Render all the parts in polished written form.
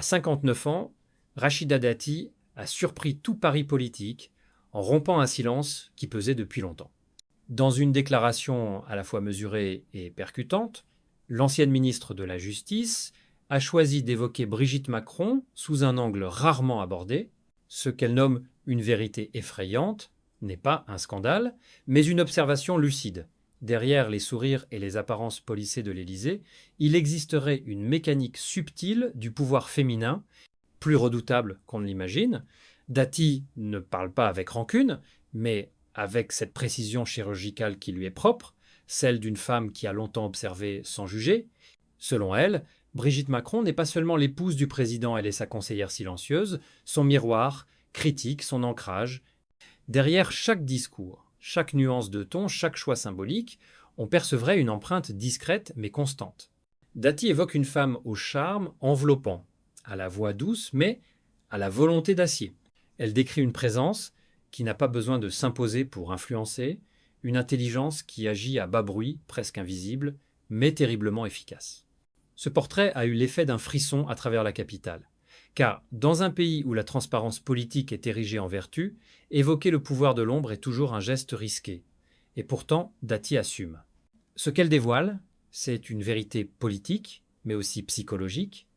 À 59 ans, Rachida Dati a surpris tout pari politique en rompant un silence qui pesait depuis longtemps. Dans une déclaration à la fois mesurée et percutante, l'ancienne ministre de la Justice a choisi d'évoquer Brigitte Macron sous un angle rarement abordé. Ce qu'elle nomme une vérité effrayante n'est pas un scandale, mais une observation lucide. Derrière les sourires et les apparences policées de l'Élysée, il existerait une mécanique subtile du pouvoir féminin, plus redoutable qu'on ne l'imagine. Dati ne parle pas avec rancune, mais avec cette précision chirurgicale qui lui est propre, celle d'une femme qui a longtemps observé sans juger. Selon elle, Brigitte Macron n'est pas seulement l'épouse du président, elle est sa conseillère silencieuse, son miroir, critique, son ancrage. Derrière chaque discours, chaque nuance de ton, chaque choix symbolique, on percevrait une empreinte discrète mais constante. Dati évoque une femme au charme enveloppant, à la voix douce mais à la volonté d'acier. Elle décrit une présence qui n'a pas besoin de s'imposer pour influencer, une intelligence qui agit à bas bruit, presque invisible, mais terriblement efficace. Ce portrait a eu l'effet d'un frisson à travers la capitale. Car, dans un pays où la transparence politique est érigée en vertu, évoquer le pouvoir de l'ombre est toujours un geste risqué. Et pourtant, Dati assume. Ce qu'elle dévoile, c'est une vérité politique, mais aussi psychologique.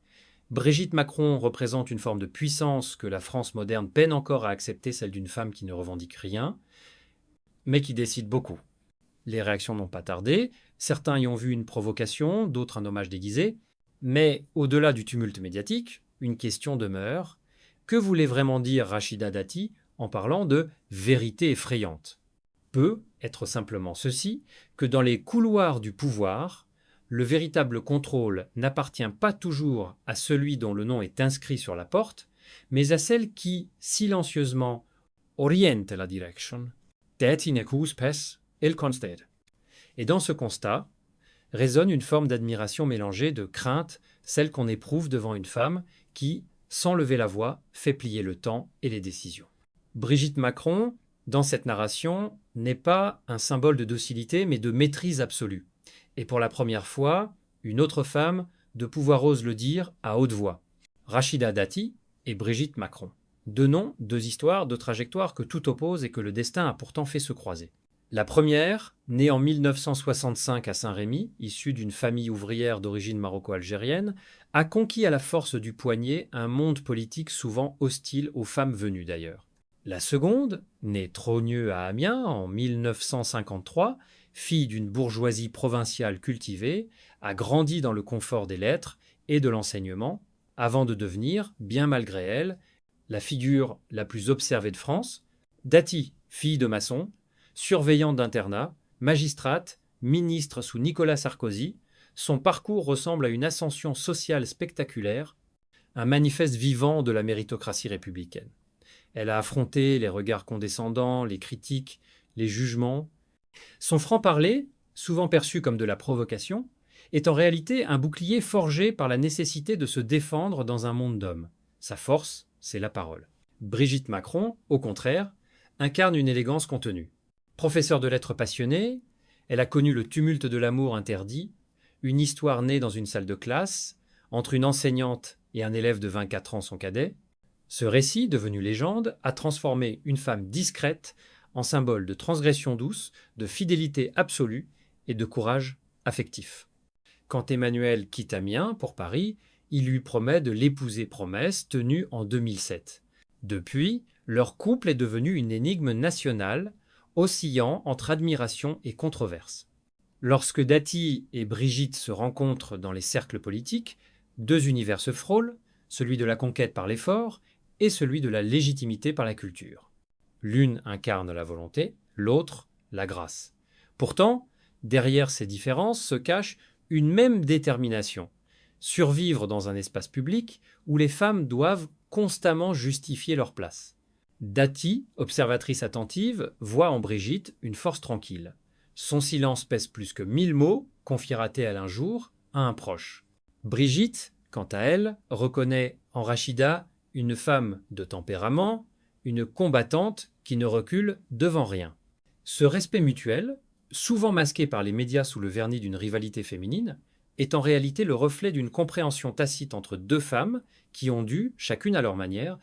Brigitte Macron représente une forme de puissance que la France moderne peine encore à accepter, celle d'une femme qui ne revendique rien, mais qui décide beaucoup. Les réactions n'ont pas tardé, certains y ont vu une provocation, d'autres un hommage déguisé, mais au-delà du tumulte médiatique, une question demeure. Que voulait vraiment dire Rachida Dati en parlant de vérité effrayante? Peut être simplement ceci, que dans les couloirs du pouvoir, le véritable contrôle n'appartient pas toujours à celui dont le nom est inscrit sur la porte, mais à celle qui, silencieusement, oriente la direction. Det innekus pes el consted. Et dans ce constat, résonne une forme d'admiration mélangée de crainte, celle qu'on éprouve devant une femme qui, sans lever la voix, fait plier le temps et les décisions. Brigitte Macron, dans cette narration, n'est pas un symbole de docilité, mais de maîtrise absolue. Et pour la première fois, une autre femme de pouvoir ose le dire à haute voix. Rachida Dati et Brigitte Macron. Deux noms, deux histoires, deux trajectoires que tout oppose et que le destin a pourtant fait se croiser. La première, née en 1965 à Saint-Rémy, issue d'une famille ouvrière d'origine maroco-algérienne, a conquis à la force du poignet un monde politique souvent hostile aux femmes venues d'ailleurs. La seconde, née Trogneux à Amiens en 1953, fille d'une bourgeoisie provinciale cultivée, a grandi dans le confort des lettres et de l'enseignement, avant de devenir, bien malgré elle, la figure la plus observée de France. Dati, fille de maçon, surveillante d'internat, magistrate, ministre sous Nicolas Sarkozy, son parcours ressemble à une ascension sociale spectaculaire, un manifeste vivant de la méritocratie républicaine. Elle a affronté les regards condescendants, les critiques, les jugements. Son franc-parler, souvent perçu comme de la provocation, est en réalité un bouclier forgé par la nécessité de se défendre dans un monde d'hommes. Sa force, c'est la parole. Brigitte Macron, au contraire, incarne une élégance contenue. Professeure de lettres passionnée, elle a connu le tumulte de l'amour interdit, une histoire née dans une salle de classe, entre une enseignante et un élève de 24 ans son cadet. Ce récit, devenu légende, a transformé une femme discrète en symbole de transgression douce, de fidélité absolue et de courage affectif. Quand Emmanuel quitte Amiens pour Paris, il lui promet de l'épouser, promesse tenue en 2007. Depuis, leur couple est devenu une énigme nationale, oscillant entre admiration et controverse. Lorsque Dati et Brigitte se rencontrent dans les cercles politiques, deux univers se frôlent, celui de la conquête par l'effort et celui de la légitimité par la culture. L'une incarne la volonté, l'autre la grâce. Pourtant, derrière ces différences se cache une même détermination, survivre dans un espace public où les femmes doivent constamment justifier leur place. Dati, observatrice attentive, voit en Brigitte une force tranquille. Son silence pèse plus que 1000 mots, confiera-t-elle un jour à un proche. Brigitte, quant à elle, reconnaît en Rachida une femme de tempérament, une combattante qui ne recule devant rien. Ce respect mutuel, souvent masqué par les médias sous le vernis d'une rivalité féminine, est en réalité le reflet d'une compréhension tacite entre deux femmes qui ont dû, chacune à leur manière,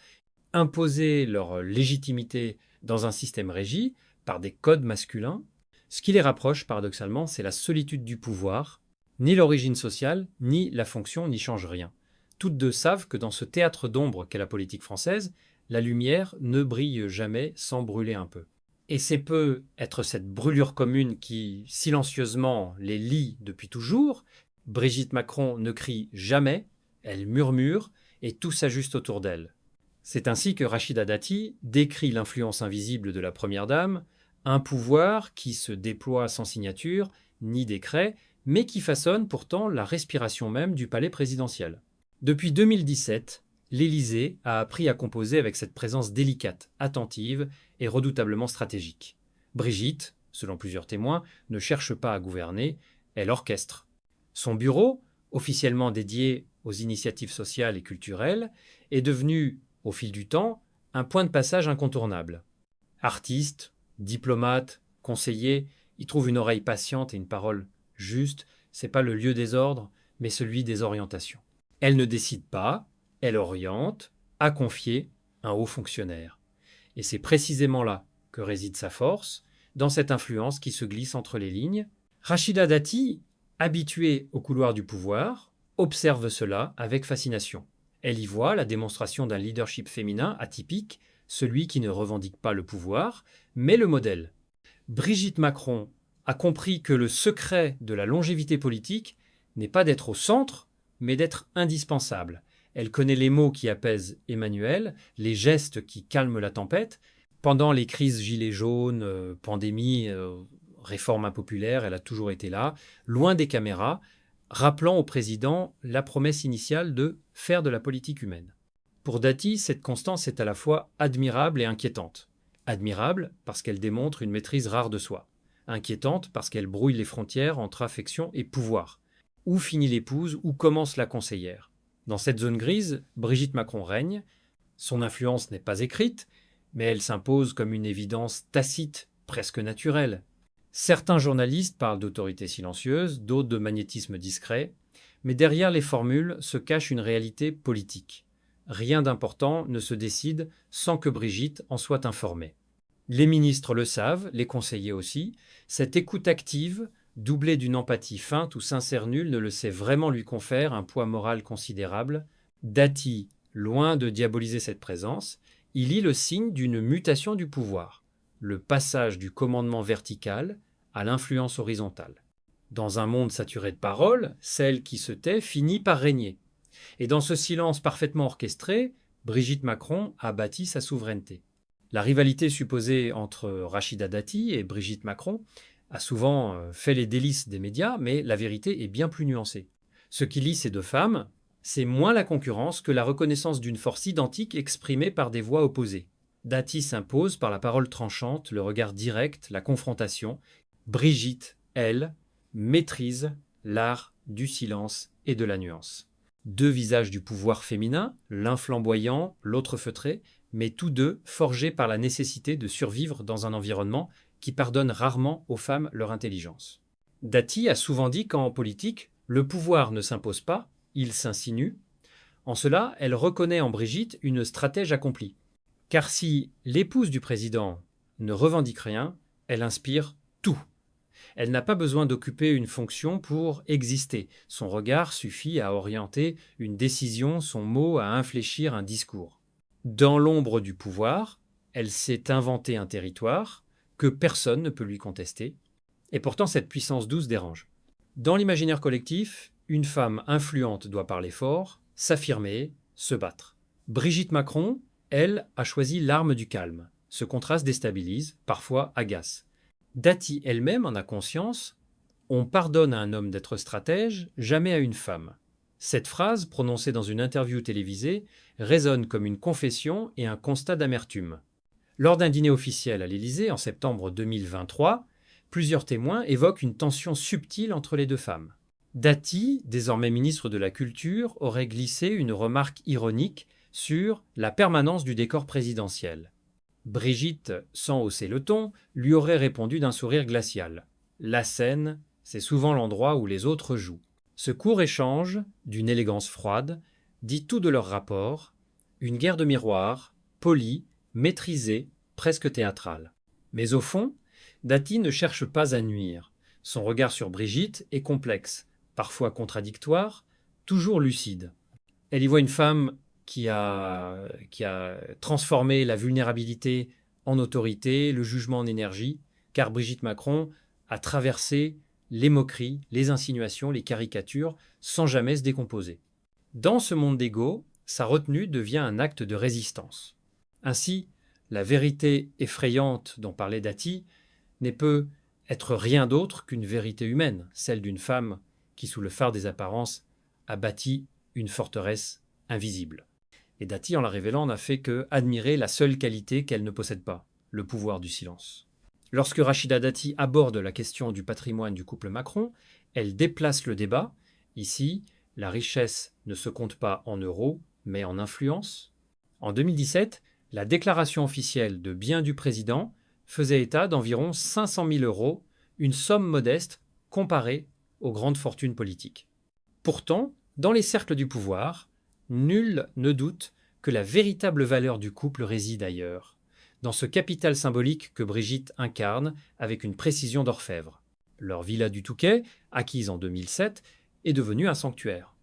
imposer leur légitimité dans un système régi par des codes masculins. Ce qui les rapproche, paradoxalement, c'est la solitude du pouvoir. Ni l'origine sociale, ni la fonction n'y changent rien. Toutes deux savent que dans ce théâtre d'ombre qu'est la politique française, la lumière ne brille jamais sans brûler un peu. Et c'est peut être cette brûlure commune qui, silencieusement, les lie depuis toujours. Brigitte Macron ne crie jamais, elle murmure, et tout s'ajuste autour d'elle. C'est ainsi que Rachida Dati décrit l'influence invisible de la Première Dame, un pouvoir qui se déploie sans signature ni décret, mais qui façonne pourtant la respiration même du palais présidentiel. Depuis 2017, l'Élysée a appris à composer avec cette présence délicate, attentive et redoutablement stratégique. Brigitte, selon plusieurs témoins, ne cherche pas à gouverner, elle orchestre. Son bureau, officiellement dédié aux initiatives sociales et culturelles, est devenu, au fil du temps, un point de passage incontournable. Artistes, diplomates, conseillers y trouvent une oreille patiente et une parole juste. C'est pas le lieu des ordres, mais celui des orientations. Elle ne décide pas, elle oriente, a confié un haut fonctionnaire. Et c'est précisément là que réside sa force, dans cette influence qui se glisse entre les lignes. Rachida Dati, habituée au couloir du pouvoir, observe cela avec fascination. Elle y voit la démonstration d'un leadership féminin atypique, celui qui ne revendique pas le pouvoir, mais le modèle. Brigitte Macron a compris que le secret de la longévité politique n'est pas d'être au centre, mais d'être indispensable. Elle connaît les mots qui apaisent Emmanuel, les gestes qui calment la tempête. Pendant les crises gilets jaunes, pandémie, réforme impopulaire, elle a toujours été là, loin des caméras, rappelant au président la promesse initiale de faire de la politique humaine. Pour Dati, cette constance est à la fois admirable et inquiétante. Admirable parce qu'elle démontre une maîtrise rare de soi. Inquiétante parce qu'elle brouille les frontières entre affection et pouvoir. Où finit l'épouse, où commence la conseillère? Dans cette zone grise, Brigitte Macron règne. Son influence n'est pas écrite, mais elle s'impose comme une évidence tacite, presque naturelle. Certains journalistes parlent d'autorité silencieuse, d'autres de magnétisme discret, mais derrière les formules se cache une réalité politique. Rien d'important ne se décide sans que Brigitte en soit informée. Les ministres le savent, les conseillers aussi. Cette écoute active, doublée d'une empathie feinte ou sincère nulle, ne le sait vraiment lui confère un poids moral considérable. Dati, loin de diaboliser cette présence, il lit le signe d'une mutation du pouvoir, le passage du commandement vertical à l'influence horizontale. Dans un monde saturé de paroles, celle qui se tait finit par régner. Et dans ce silence parfaitement orchestré, Brigitte Macron a bâti sa souveraineté. La rivalité supposée entre Rachida Dati et Brigitte Macron a souvent fait les délices des médias, mais la vérité est bien plus nuancée. Ce qui lie ces deux femmes, c'est moins la concurrence que la reconnaissance d'une force identique exprimée par des voix opposées. Dati s'impose par la parole tranchante, le regard direct, la confrontation. Brigitte, elle, maîtrise l'art du silence et de la nuance. Deux visages du pouvoir féminin, l'un flamboyant, l'autre feutré, mais tous deux forgés par la nécessité de survivre dans un environnement qui pardonne rarement aux femmes leur intelligence. Dati a souvent dit qu'en politique, le pouvoir ne s'impose pas, il s'insinue. En cela, elle reconnaît en Brigitte une stratège accomplie. Car si l'épouse du président ne revendique rien, elle inspire tout. Elle n'a pas besoin d'occuper une fonction pour exister. Son regard suffit à orienter une décision, son mot à infléchir un discours. Dans l'ombre du pouvoir, elle s'est inventé un territoire que personne ne peut lui contester. Et pourtant, cette puissance douce dérange. Dans l'imaginaire collectif, une femme influente doit parler fort, s'affirmer, se battre. Brigitte Macron, elle, a choisi l'arme du calme. Ce contraste déstabilise, parfois agace. Dati elle-même en a conscience. On pardonne à un homme d'être stratège, jamais à une femme. Cette phrase, prononcée dans une interview télévisée, résonne comme une confession et un constat d'amertume. Lors d'un dîner officiel à l'Élysée en septembre 2023, plusieurs témoins évoquent une tension subtile entre les deux femmes. Dati, désormais ministre de la Culture, aurait glissé une remarque ironique sur la permanence du décor présidentiel. Brigitte, sans hausser le ton, lui aurait répondu d'un sourire glacial. La scène, c'est souvent l'endroit où les autres jouent. Ce court échange, d'une élégance froide, dit tout de leur rapport, une guerre de miroirs, polie, maîtrisée, presque théâtrale. Mais au fond, Dati ne cherche pas à nuire. Son regard sur Brigitte est complexe, parfois contradictoire, toujours lucide. Elle y voit une femme qui a transformé la vulnérabilité en autorité, le jugement en énergie, car Brigitte Macron a traversé les moqueries, les insinuations, les caricatures, sans jamais se décomposer. Dans ce monde d'ego, sa retenue devient un acte de résistance. Ainsi, la vérité effrayante dont parlait Dati ne peut être rien d'autre qu'une vérité humaine, celle d'une femme qui, sous le phare des apparences, a bâti une forteresse invisible. Et Dati, en la révélant, n'a fait que admirer la seule qualité qu'elle ne possède pas, le pouvoir du silence. Lorsque Rachida Dati aborde la question du patrimoine du couple Macron, elle déplace le débat. Ici, la richesse ne se compte pas en euros, mais en influence. En 2017, la déclaration officielle de biens du président faisait état d'environ 500 000 euros, une somme modeste comparée aux grandes fortunes politiques. Pourtant, dans les cercles du pouvoir, nul ne doute que la véritable valeur du couple réside ailleurs, dans ce capital symbolique que Brigitte incarne avec une précision d'orfèvre. Leur villa du Touquet, acquise en 2007, est devenue un sanctuaire.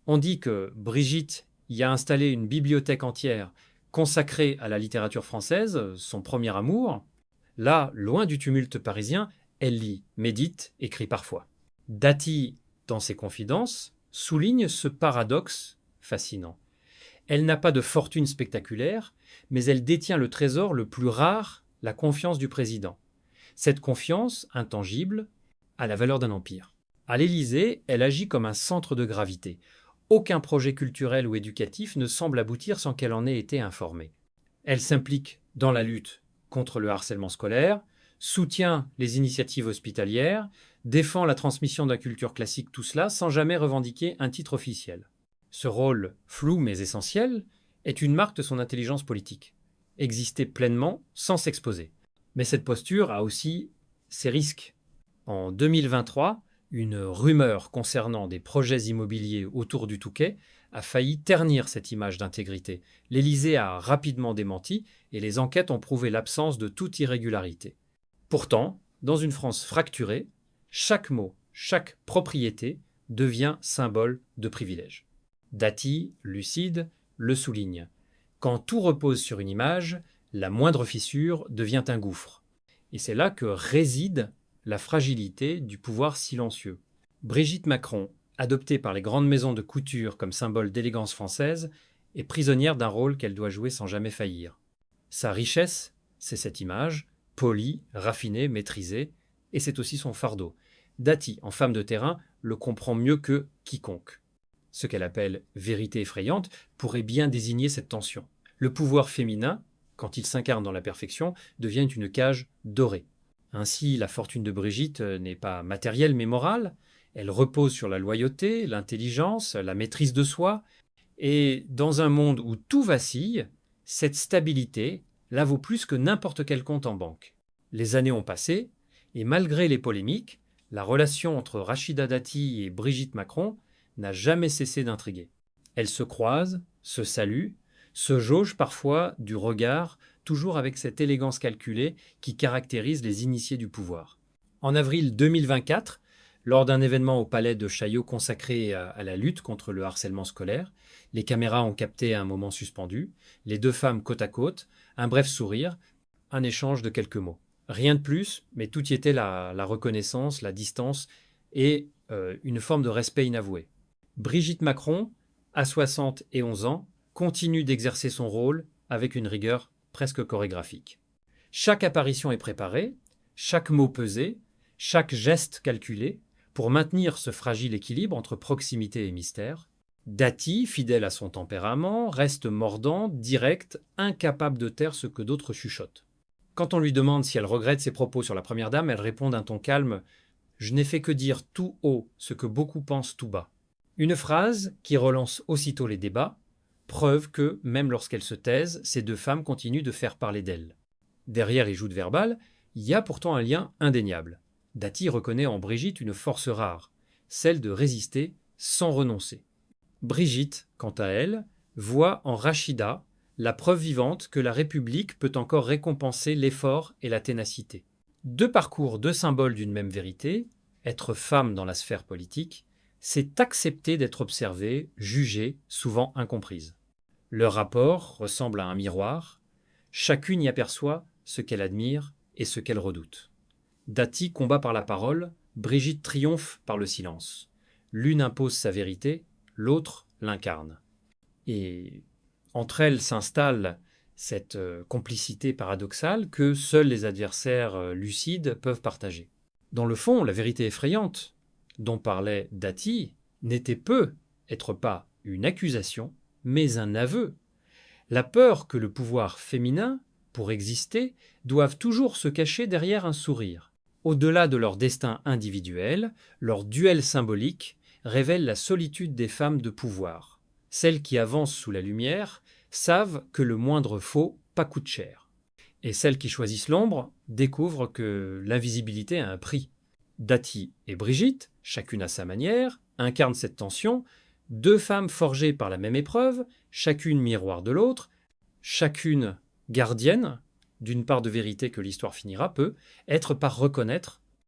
On dit que Brigitte y a installé une bibliothèque entière consacrée à la littérature française, son premier amour. Là, loin du tumulte parisien, elle lit, médite, écrit parfois. Dati, dans ses confidences, souligne ce paradoxe fascinant. Elle n'a pas de fortune spectaculaire, mais elle détient le trésor le plus rare, la confiance du président. Cette confiance, intangible, a la valeur d'un empire. À l'Élysée, elle agit comme un centre de gravité. Aucun projet culturel ou éducatif ne semble aboutir sans qu'elle en ait été informée. Elle s'implique dans la lutte contre le harcèlement scolaire, soutient les initiatives hospitalières, défend la transmission de la culture classique, tout cela sans jamais revendiquer un titre officiel. Ce rôle, flou mais essentiel, est une marque de son intelligence politique. Exister pleinement sans s'exposer. Mais cette posture a aussi ses risques. En 2023, une rumeur concernant des projets immobiliers autour du Touquet a failli ternir cette image d'intégrité. L'Élysée a rapidement démenti et les enquêtes ont prouvé l'absence de toute irrégularité. Pourtant, dans une France fracturée, chaque mot, chaque propriété devient symbole de privilège. Dati, lucide, le souligne. Quand tout repose sur une image, la moindre fissure devient un gouffre. Et c'est là que réside la fragilité du pouvoir silencieux. Brigitte Macron, adoptée par les grandes maisons de couture comme symbole d'élégance française, est prisonnière d'un rôle qu'elle doit jouer sans jamais faillir. Sa richesse, c'est cette image, polie, raffinée, maîtrisée, et c'est aussi son fardeau. Dati, en femme de terrain, le comprend mieux que quiconque. Ce qu'elle appelle vérité effrayante pourrait bien désigner cette tension. Le pouvoir féminin, quand il s'incarne dans la perfection, devient une cage dorée. Ainsi, la fortune de Brigitte n'est pas matérielle mais morale. Elle repose sur la loyauté, l'intelligence, la maîtrise de soi. Et dans un monde où tout vacille, cette stabilité la vaut plus que n'importe quel compte en banque. Les années ont passé, et malgré les polémiques, la relation entre Rachida Dati et Brigitte Macron n'a jamais cessé d'intriguer. Elles se croisent, se saluent, se jaugent parfois du regard, toujours avec cette élégance calculée qui caractérise les initiés du pouvoir. En avril 2024, lors d'un événement au palais de Chaillot consacré à la lutte contre le harcèlement scolaire, les caméras ont capté un moment suspendu, les deux femmes côte à côte, un bref sourire, un échange de quelques mots. Rien de plus, mais tout y était la reconnaissance, la distance et une forme de respect inavoué. Brigitte Macron, à 71 ans, continue d'exercer son rôle avec une rigueur presque chorégraphique. Chaque apparition est préparée, chaque mot pesé, chaque geste calculé, pour maintenir ce fragile équilibre entre proximité et mystère. Dati, fidèle à son tempérament, reste mordante, directe, incapable de taire ce que d'autres chuchotent. Quand on lui demande si elle regrette ses propos sur la première dame, elle répond d'un ton calme « Je n'ai fait que dire tout haut ce que beaucoup pensent tout bas ». Une phrase qui relance aussitôt les débats, preuve que, même lorsqu'elles se taisent, ces deux femmes continuent de faire parler d'elles. Derrière les joutes verbales, il y a pourtant un lien indéniable. Dati reconnaît en Brigitte une force rare, celle de résister sans renoncer. Brigitte, quant à elle, voit en Rachida la preuve vivante que la République peut encore récompenser l'effort et la ténacité. Deux parcours, deux symboles d'une même vérité, être femme dans la sphère politique, c'est accepter d'être observée, jugée, souvent incomprise. Leur rapport ressemble à un miroir, chacune y aperçoit ce qu'elle admire et ce qu'elle redoute. Dati combat par la parole, Brigitte triomphe par le silence. L'une impose sa vérité, l'autre l'incarne. Et entre elles s'installe cette complicité paradoxale que seuls les adversaires lucides peuvent partager. Dans le fond, la vérité effrayante dont parlait Dati n'était peu être pas une accusation, mais un aveu. La peur que le pouvoir féminin, pour exister, doive toujours se cacher derrière un sourire. Au-delà de leur destin individuel, leur duel symbolique révèle la solitude des femmes de pouvoir. Celles qui avancent sous la lumière savent que le moindre faux pas coûte cher. Et celles qui choisissent l'ombre découvrent que l'invisibilité a un prix. Dati et Brigitte, chacune à sa manière, incarnent cette tension, deux femmes forgées par la même épreuve, chacune miroir de l'autre, chacune gardienne d'une part de vérité que l'histoire finira peut être par reconnaître